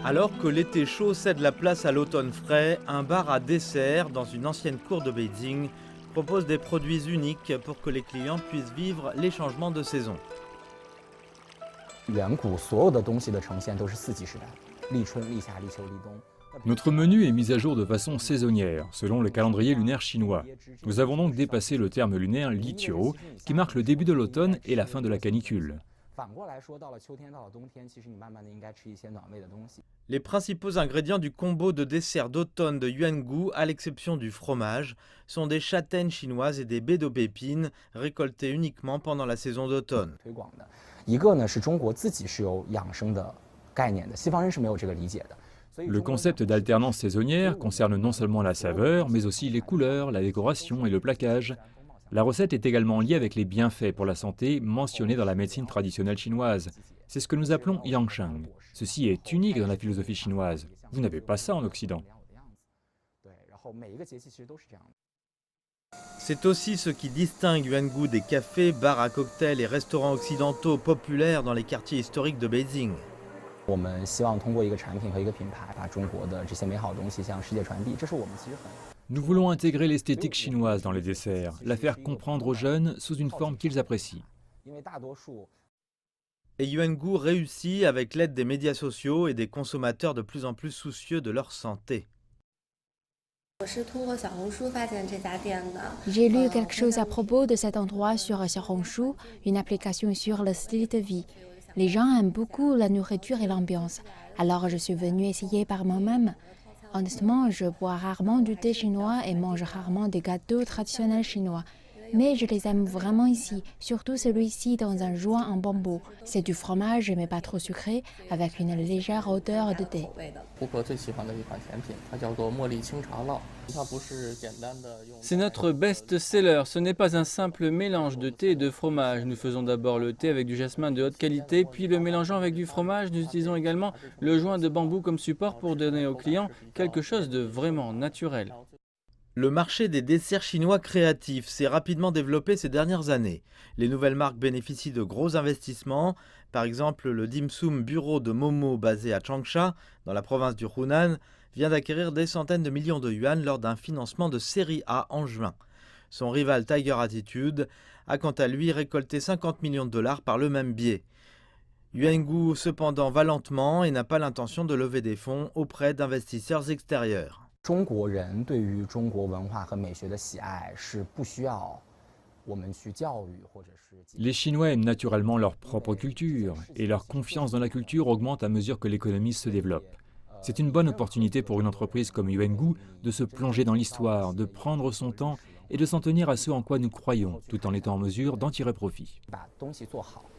Alors que l'été chaud cède la place à l'automne frais, un bar à dessert dans une ancienne cour de Beijing propose des produits uniques pour que les clients puissent vivre les changements de saison. 远古所有的东西的呈现都是四季时代，立春、立夏、立秋、立冬。 Notre menu est mis à jour de façon saisonnière, selon le calendrier lunaire chinois. Nous avons donc dépassé le terme lunaire Liqiu, qui marque le début de l'automne et la fin de la canicule. 反过来说，到了秋天，到了冬天，其实你慢慢的应该吃一些暖胃的东西。 Les principaux ingrédients du combo de dessert d'automne de Yuangu, à l'exception du fromage, sont des châtaignes chinoises et des baies d'aubépine récoltées uniquement pendant la saison d'automne. 推广的一个呢是中国自己是有养生的概念的，西方人是没有这个理解的。 Le concept d'alternance saisonnière concerne non seulement la saveur, mais aussi les couleurs, la décoration et le plaquage. La recette est également liée avec les bienfaits pour la santé mentionnés dans la médecine traditionnelle chinoise. C'est ce que nous appelons Yangsheng. Ceci est unique dans la philosophie chinoise. Vous n'avez pas ça en Occident. C'est aussi ce qui distingue Yuangu des cafés, bars à cocktails et restaurants occidentaux populaires dans les quartiers historiques de Beijing. 我们希望通过一个产品和一个品牌，把中国的这些美好的东西向世界传递，这是我们其实很。 Nous voulons intégrer l'esthétique chinoise dans les desserts, la faire comprendre aux jeunes sous une forme qu'ils apprécient. Et Yuangu réussit avec l'aide des médias sociaux et des consommateurs de plus en plus soucieux de leur santé. J'ai lu quelque chose à propos de cet endroit sur Xiaohongshu, une application sur le style de vie. Les gens aiment beaucoup la nourriture et l'ambiance, alors je suis venue essayer par moi-même. Honnêtement, je bois rarement du thé chinois et mange rarement des gâteaux traditionnels chinois. Mais je les aime vraiment ici, surtout celui-ci dans un joint en bambou. C'est du fromage, mais pas trop sucré, avec une légère odeur de thé. C'est notre best-seller, ce n'est pas un simple mélange de thé et de fromage. Nous faisons d'abord le thé avec du jasmin de haute qualité, puis le mélangeant avec du fromage, nous utilisons également le joint de bambou comme support pour donner aux clients quelque chose de vraiment naturel. Le marché des desserts chinois créatifs s'est rapidement développé ces dernières années. Les nouvelles marques bénéficient de gros investissements. Par exemple, le dim sum bureau de Momo basé à Changsha, dans la province du Hunan, vient d'acquérir des centaines de millions de yuan lors d'un financement de série A en juin. Son rival Tiger Attitude a quant à lui récolté 50 millions de dollars par le même biais. Yuangu cependant va lentement et n'a pas l'intention de lever des fonds auprès d'investisseurs extérieurs. 中国人对于中国文化和美学的喜爱是不需要我们去教育或者是。 Les Chinois aiment naturellement leur propre culture, et leur confiance dans la culture augmente à mesure que l'économie se développe. C'est une bonne opportunité pour une entreprise comme Yuangu de se plonger dans l'histoire, de prendre son temps et de s'en tenir à ce en quoi nous croyons, tout en étant en mesure d'en tirer profit.